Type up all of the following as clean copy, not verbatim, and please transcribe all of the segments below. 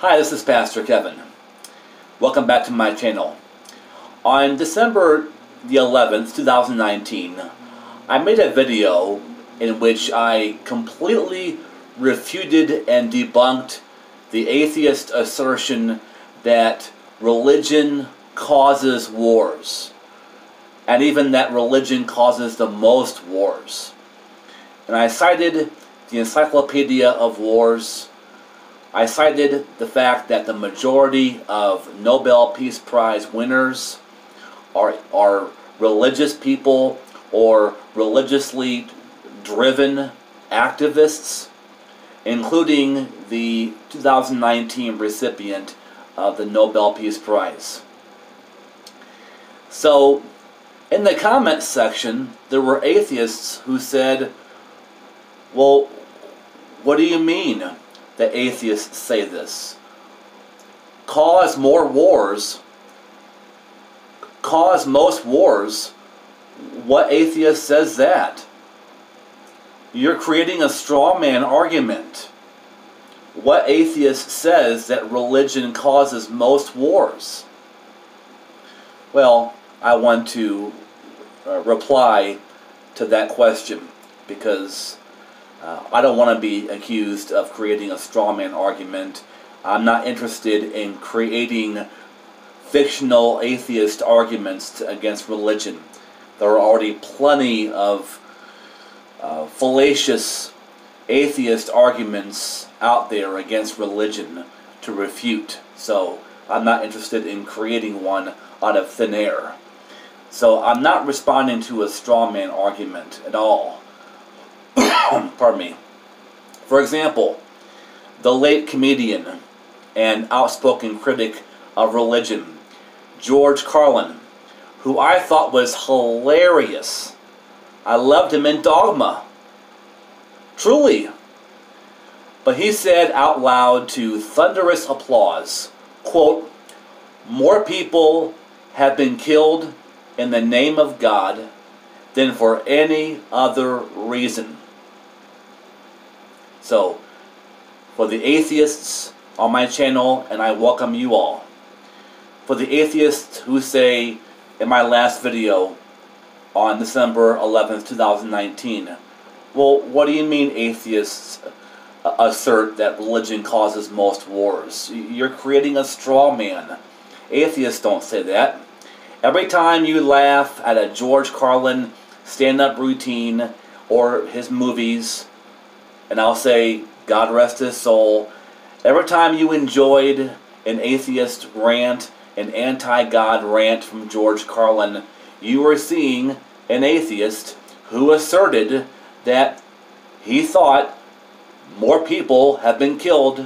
Hi, this is Pastor Kevin. Welcome back to my channel. On December the 11th, 2019, I made a video in which I completely refuted and debunked the atheist assertion that religion causes wars, and even that religion causes the most wars. And I cited the Encyclopedia of Wars. I cited the fact that the majority of Nobel Peace Prize winners are religious people or religiously driven activists, including the 2019 recipient of the Nobel Peace Prize. So, in the comments section, there were atheists who said, well, what do you mean that atheists say this? Cause more wars, cause most wars. What atheist says that? You're creating a straw man argument. What atheist says that religion causes most wars? Well, I want to reply to that question because I don't want to be accused of creating a straw man argument. I'm not interested in creating fictional atheist arguments against religion. There are already plenty of fallacious atheist arguments out there against religion to refute. So I'm not interested in creating one out of thin air. So I'm not responding to a straw man argument at all. Pardon me. For example, the late comedian and outspoken critic of religion, George Carlin, who I thought was hilarious. I loved him in Dogma. Truly. But he said out loud to thunderous applause, quote, "More people have been killed in the name of God than for any other reason." So, for the atheists on my channel, and I welcome you all, for the atheists who say in my last video on December 11th, 2019, well, what do you mean atheists assert that religion causes most wars? You're creating a straw man. Atheists don't say that. Every time you laugh at a George Carlin stand-up routine or his movies, and I'll say, God rest his soul, every time you enjoyed an atheist rant, an anti-God rant from George Carlin, you were seeing an atheist who asserted that he thought more people have been killed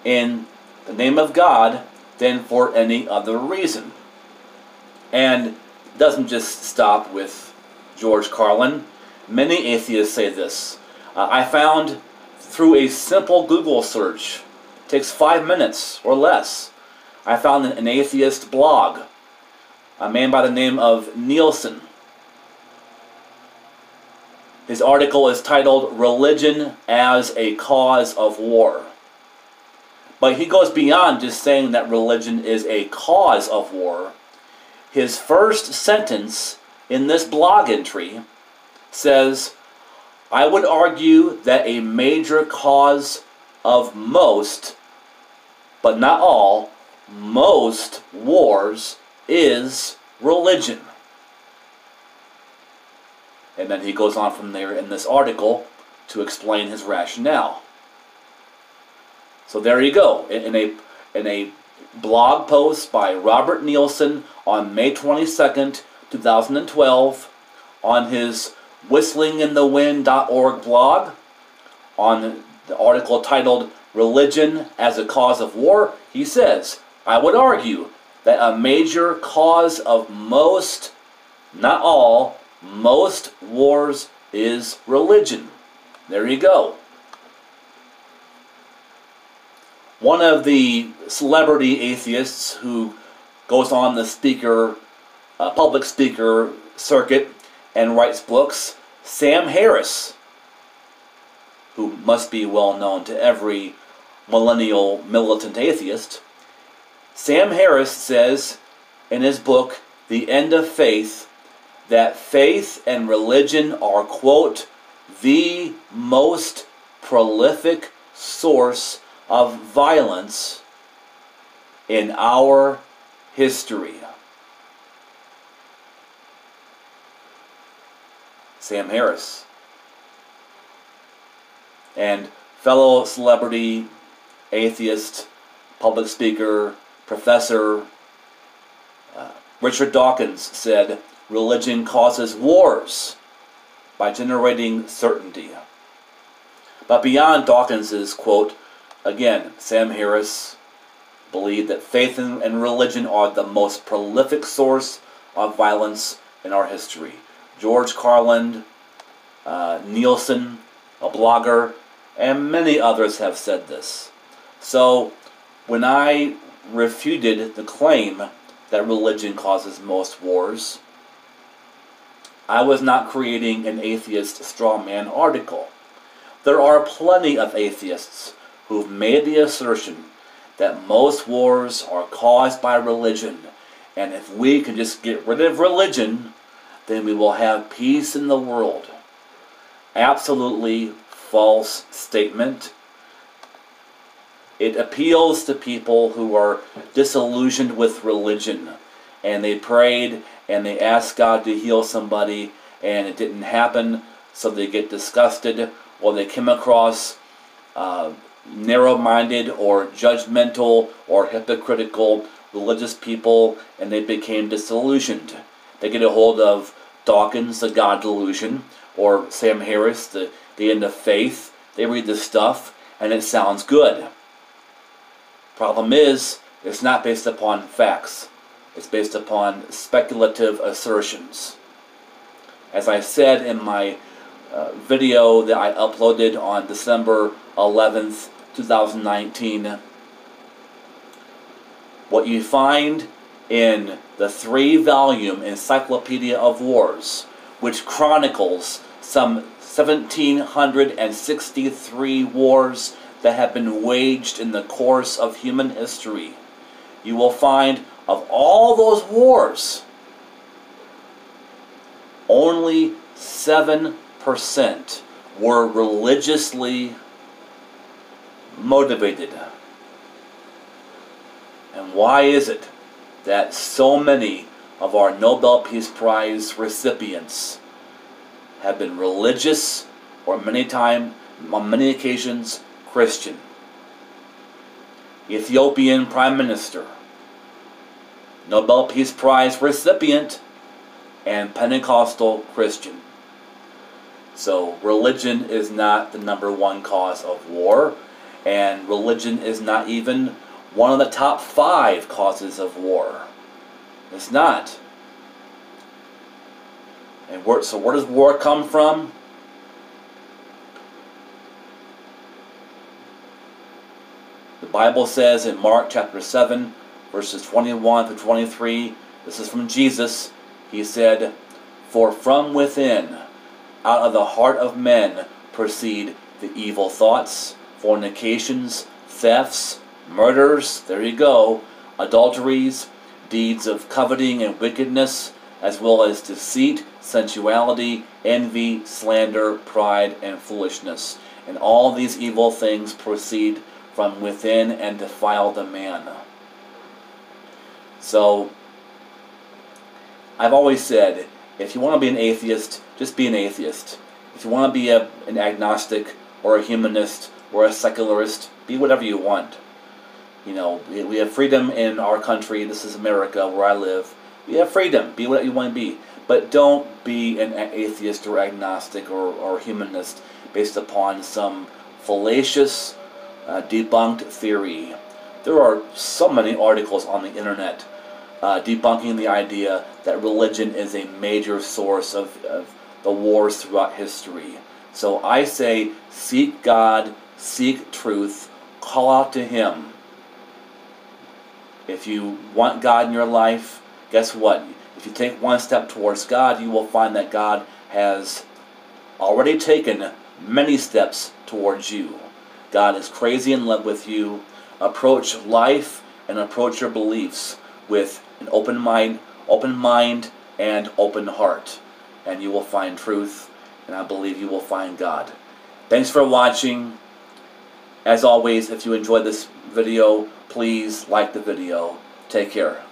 in the name of God than for any other reason. And it doesn't just stop with George Carlin. Many atheists say this. I found through a simple Google search, it takes 5 minutes or less, I found an atheist blog, a man by the name of Nielsen. His article is titled, "Religion as a Cause of War." But he goes beyond just saying that religion is a cause of war. His first sentence in this blog entry says, "I would argue that a major cause of most, but not all, most wars is religion." And then he goes on from there in this article to explain his rationale. So there you go. In a blog post by Robert Nielsen on May 22nd, 2012, on his whistlinginthewind.org blog, on the article titled "Religion as a Cause of War," he says, "I would argue that a major cause of most, not all, most wars is religion." There you go. One of the celebrity atheists who goes on the public speaker circuit and writes books, Sam Harris, who must be well known to every millennial militant atheist, Sam Harris says in his book, The End of Faith, that faith and religion are, quote, the most prolific source of violence in our history. Sam Harris. And fellow celebrity, atheist, public speaker, professor, Richard Dawkins said, religion causes wars by generating certainty. But beyond Dawkins's quote, again, Sam Harris believed that faith and religion are the most prolific source of violence in our history. George Carlin, Nielsen, a blogger, and many others have said this. So when I refuted the claim that religion causes most wars, I was not creating an atheist straw man article. There are plenty of atheists who've made the assertion that most wars are caused by religion, and if we can just get rid of religion, then we will have peace in the world. Absolutely false statement. It appeals to people who are disillusioned with religion, and they prayed and they asked God to heal somebody and it didn't happen, so they get disgusted, or they came across narrow-minded or judgmental or hypocritical religious people and they became disillusioned. They get a hold of Dawkins, the God Delusion, or Sam Harris, the End of Faith. They read this stuff and it sounds good. Problem is, it's not based upon facts. It's based upon speculative assertions. As I said in my video that I uploaded on December 11th, 2019, what you find in the 3-volume Encyclopedia of Wars, which chronicles some 1,763 wars that have been waged in the course of human history, you will find of all those wars, only 7% were religiously motivated. And why is it that so many of our Nobel Peace Prize recipients have been religious, or on many occasions, Christian? Ethiopian Prime Minister, Nobel Peace Prize recipient, and Pentecostal Christian. So religion is not the #1 cause of war, and religion is not even one of the top 5 causes of war. It's not. And so where does war come from? The Bible says in Mark chapter 7, verses 21 to 23, this is from Jesus. He said, "For from within, out of the heart of men, proceed the evil thoughts, fornications, thefts, murders," there you go, "adulteries, deeds of coveting and wickedness, as well as deceit, sensuality, envy, slander, pride, and foolishness. And all these evil things proceed from within and defile the man." So, I've always said, if you want to be an atheist, just be an atheist. If you want to be an agnostic, or a humanist, or a secularist, be whatever you want. You know, we have freedom in our country. This is America, where I live. We have freedom. Be what you want to be. But don't be an atheist or agnostic or humanist based upon some fallacious, debunked theory. There are so many articles on the internet debunking the idea that religion is a major source of the wars throughout history. So I say, seek God, seek truth, call out to Him. If you want God in your life, guess what? If you take one step towards God, you will find that God has already taken many steps towards you. God is crazy in love with you. Approach life and approach your beliefs with an open mind and open heart. And you will find truth, and I believe you will find God. Thanks for watching. As always, if you enjoyed this video, please like the video. Take care.